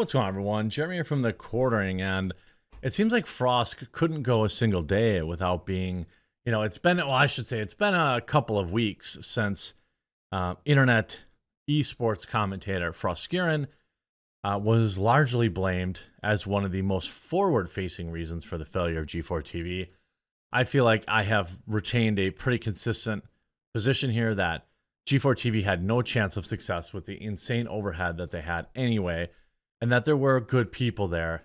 What's going on, everyone? Jeremy here from the Quartering, and it seems like Frosk couldn't go a single day without being, it's been, well, I should say, it's been a couple of weeks since internet esports commentator Frosk was largely blamed as one of the most forward-facing reasons for the failure of G4TV. I feel like I have retained a pretty consistent position here that G4TV had no chance of success with the insane overhead that they had anyway, and that there were good people there.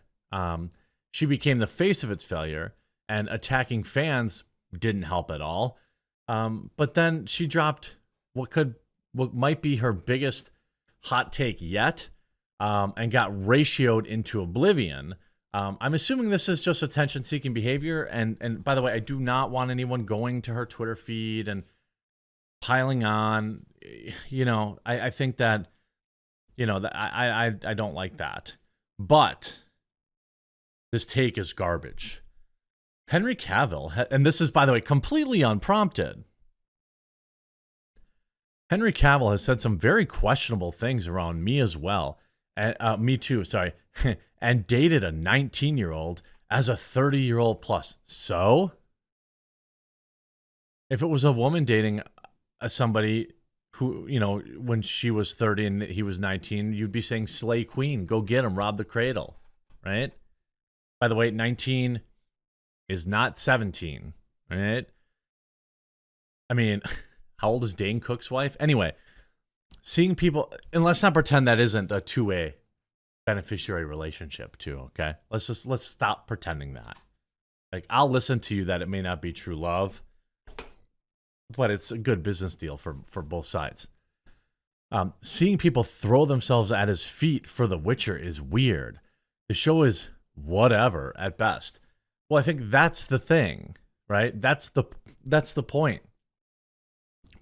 She became the face of its failure, and attacking fans didn't help at all. But then she dropped what might be her biggest hot take yet, and got ratioed into oblivion. I'm assuming this is just attention-seeking behavior. And by the way, I do not want anyone going to her Twitter feed and piling on. I think that, I don't like that. But this take is garbage. Henry Cavill, and this is, by the way, completely unprompted. Henry Cavill has said some very questionable things around me as well. Me too, sorry. And dated a 19-year-old as a 30-year-old plus. So, if it was a woman dating somebody who, when she was 30 and he was 19, you'd be saying, slay queen, go get him, rob the cradle, right? By the way, 19 is not 17, right? I mean, how old is Dane Cook's wife? Anyway, seeing people, and let's not pretend that isn't a two-way beneficiary relationship too, okay? Let's stop pretending that. Like, I'll listen to you that it may not be true love, but it's a good business deal for both sides. Seeing people throw themselves at his feet for The Witcher is weird. The show is whatever at best. Well, I think that's the thing, right? That's the point.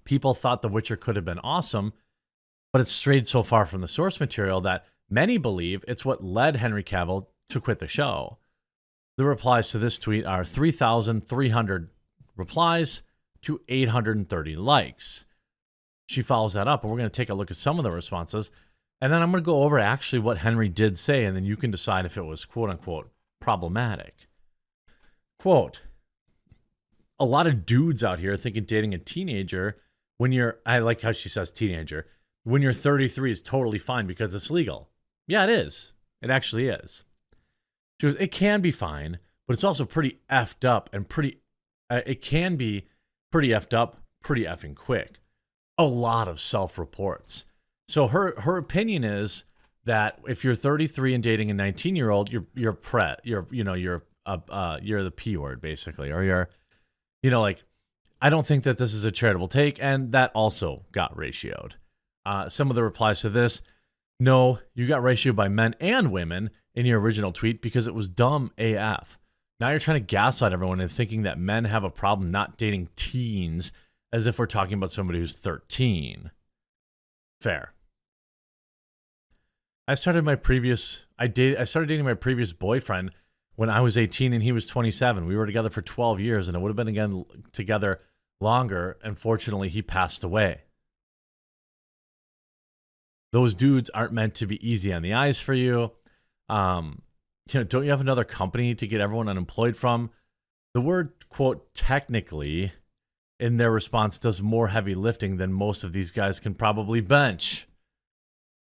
People thought The Witcher could have been awesome, but it's strayed so far from the source material that many believe it's what led Henry Cavill to quit the show. The replies to this tweet are 3,300 replies to 830 likes. She follows that up, and we're going to take a look at some of the responses, and then I'm going to go over actually what Henry did say, and then you can decide if it was quote-unquote problematic. Quote, a lot of dudes out here thinking dating a teenager when you're, I like how she says teenager, when you're 33 is totally fine because it's legal. Yeah, it is. It actually is. She goes, it can be fine, but it's also pretty effed up and it can be pretty effed up, pretty effing quick. A lot of self-reports. So her opinion is that if you're 33 and dating a 19-year-old, you're the P word basically, or you're, like, I don't think that this is a charitable take, and that also got ratioed. Some of the replies to this, no, you got ratioed by men and women in your original tweet because it was dumb AF. Now you're trying to gaslight everyone and thinking that men have a problem not dating teens, as if we're talking about somebody who's 13. Fair. I started dating my previous boyfriend when I was 18 and he was 27. We were together for 12 years, and it would have been together longer. Unfortunately, he passed away. Those dudes aren't meant to be easy on the eyes for you. Don't you have another company to get everyone unemployed from? The word, quote, technically, in their response does more heavy lifting than most of these guys can probably bench.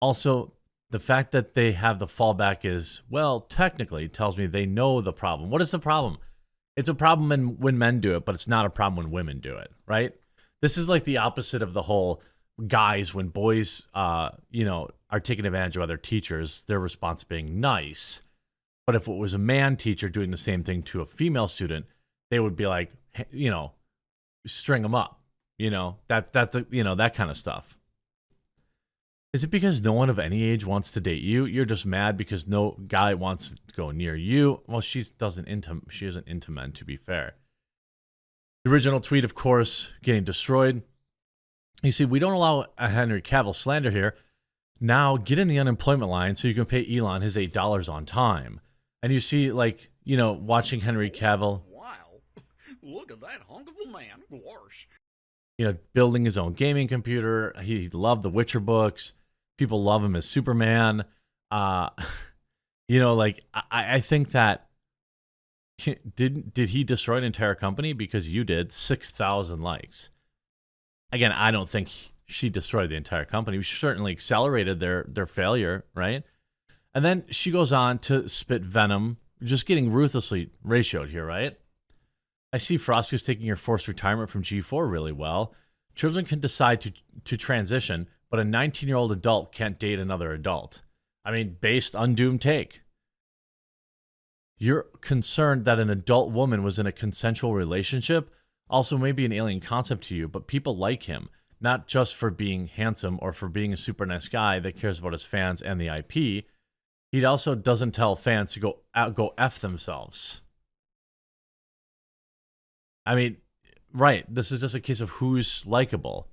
Also, the fact that they have the fallback is, well, technically, tells me they know the problem. What is the problem? It's a problem when men do it, but it's not a problem when women do it, right? This is like the opposite of the whole guys, when boys, are taking advantage of other teachers, their response being nice. But if it was a man teacher doing the same thing to a female student, they would be like, string them up, You know, that's you know, that kind of stuff. Is it because no one of any age wants to date you? You're just mad because no guy wants to go near you. Well, she isn't into men, to be fair. The original tweet, of course, getting destroyed. You see, we don't allow a Henry Cavill slander here. Now get in the unemployment line so you can pay Elon his $8 on time. And you see, like, you know, watching Henry Cavill. Wow, look at that hunk of a man. Gosh. You know, building his own gaming computer. He loved the Witcher books. People love him as Superman. You know, like, I think that did he destroy an entire company? Because you did. 6,000 likes. Again, I don't think she destroyed the entire company. She certainly accelerated their failure, right? And then she goes on to spit venom, just getting ruthlessly ratioed here, right? I see Frosk is taking your forced retirement from G4 really well. Children can decide to transition, but a 19-year-old adult can't date another adult. I mean, based undoomed take. You're concerned that an adult woman was in a consensual relationship? Also, maybe an alien concept to you, but people like him, not just for being handsome or for being a super nice guy that cares about his fans and the IP. He also doesn't tell fans to go F themselves. I mean, right, this is just a case of who's likable.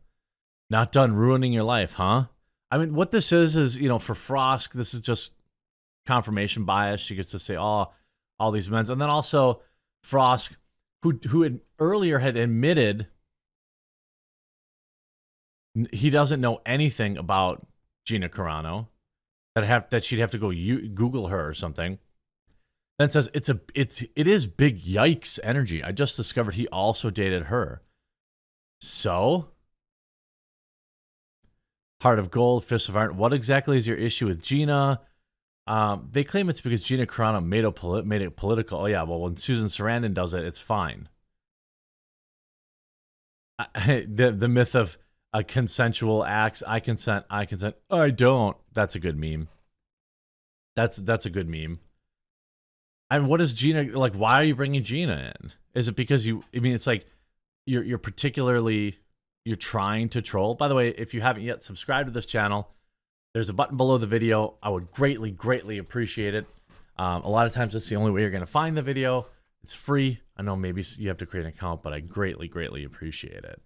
Not done ruining your life, huh? I mean, what this is, you know, for Frosk, this is just confirmation bias. She gets to say, oh, all these men. And then also Frosk, who had earlier had admitted he doesn't know anything about Gina Carano, that she'd have to go Google her or something. Then says it is big yikes energy. I just discovered he also dated her. So, Heart of Gold, Fist of Iron. What exactly is your issue with Gina? They claim it's because Gina Carano made it political. Oh yeah, well when Susan Sarandon does it, it's fine. The myth of consensual acts. I consent. I don't. That's a good meme. That's a good meme. And what is Gina like? Why are you bringing Gina in? Is it because you? I mean, it's like you're trying to troll. By the way, if you haven't yet subscribed to this channel, there's a button below the video. I would greatly appreciate it. A lot of times it's the only way you're going to find the video. It's free. I know maybe you have to create an account, but I greatly appreciate it.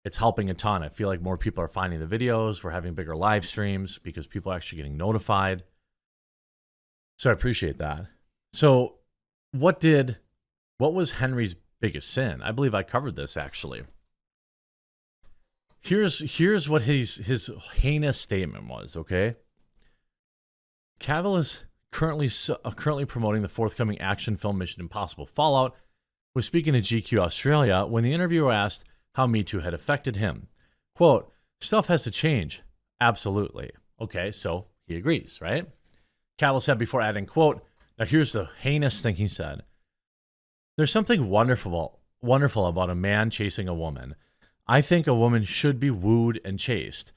It's helping a ton. I feel like more people are finding the videos. We're having bigger live streams because people are actually getting notified. So I appreciate that. So what was Henry's biggest sin? I believe I covered this actually. Here's what his heinous statement was, okay? Cavill is currently promoting the forthcoming action film Mission Impossible Fallout. Was speaking to GQ Australia when the interviewer asked how Me Too had affected him. Quote, stuff has to change. Absolutely. Okay, so he agrees, right? Cavill said before adding, quote, now here's the heinous thing he said. There's something wonderful about a man chasing a woman. I think a woman should be wooed and chased.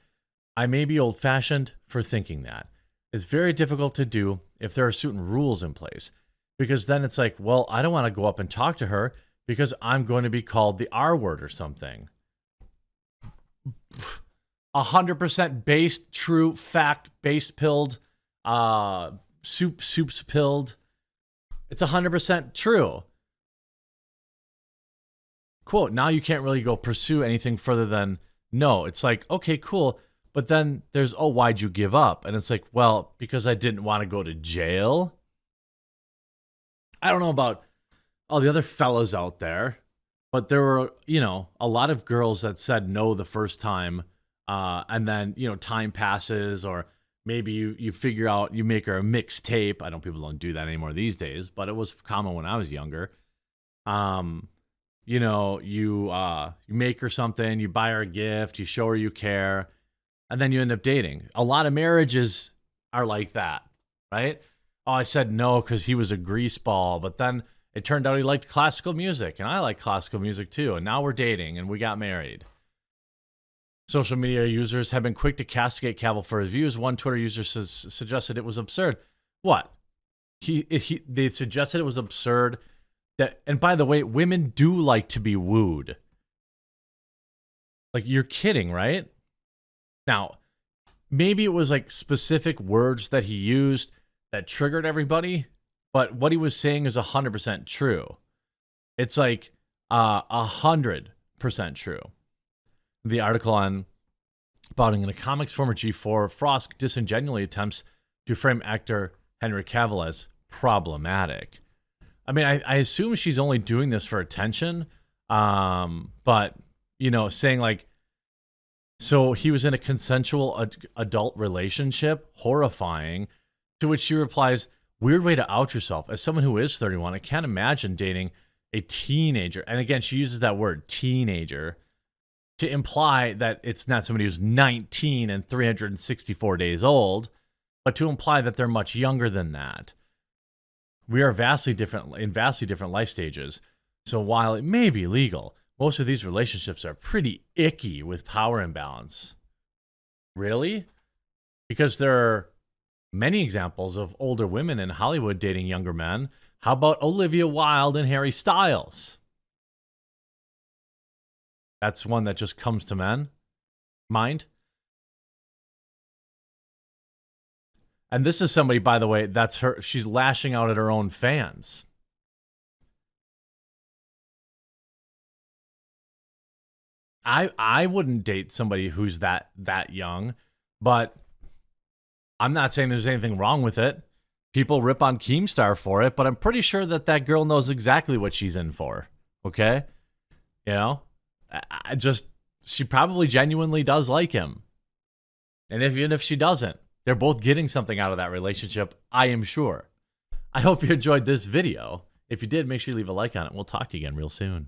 I may be old-fashioned for thinking that. It's very difficult to do if there are certain rules in place. Because then it's like, well, I don't want to go up and talk to her because I'm going to be called the R word or something. 100% based, true, fact, base pilled, soup's pilled. It's 100% true. Quote, now you can't really go pursue anything further than no. It's like, okay, cool. But then there's, oh, why'd you give up? And it's like, well, because I didn't want to go to jail. I don't know about all the other fellas out there, but there were, you know, a lot of girls that said no the first time. And then, you know, time passes, or maybe you figure out, you make her a mixtape. I know people don't do that anymore these days, but it was common when I was younger. You know, you make her something, you buy her a gift, you show her you care, and then you end up dating. A lot of marriages are like that, right? Oh, I said no because he was a greaseball, but then it turned out he liked classical music, and I like classical music too, and now we're dating, and we got married. Social media users have been quick to castigate Cavill for his views. One Twitter user suggested it was absurd. What? They suggested it was absurd. That, and by the way, women do like to be wooed. Like, you're kidding, right? Now, maybe it was like specific words that he used that triggered everybody, but what he was saying is 100% true. It's like 100% true. The article on about in the comics, former G4 Frosk disingenuously attempts to frame actor Henry Cavill as problematic. I mean, I assume she's only doing this for attention, but, you know, saying like, so he was in a consensual adult relationship, horrifying, to which she replies, weird way to out yourself. As someone who is 31, I can't imagine dating a teenager. And again, she uses that word, teenager, to imply that it's not somebody who's 19 and 364 days old, but to imply that they're much younger than that. We are vastly different in vastly different life stages. So while it may be legal, most of these relationships are pretty icky with power imbalance. Really? Because there are many examples of older women in Hollywood dating younger men. How about Olivia Wilde and Harry Styles? That's one that just comes to mind. And this is somebody, by the way, that's her. She's lashing out at her own fans. I wouldn't date somebody who's that young, but I'm not saying there's anything wrong with it. People rip on Keemstar for it, but I'm pretty sure that girl knows exactly what she's in for. Okay? You know? She probably genuinely does like him. And even if she doesn't, they're both getting something out of that relationship, I am sure. I hope you enjoyed this video. If you did, make sure you leave a like on it. We'll talk to you again real soon.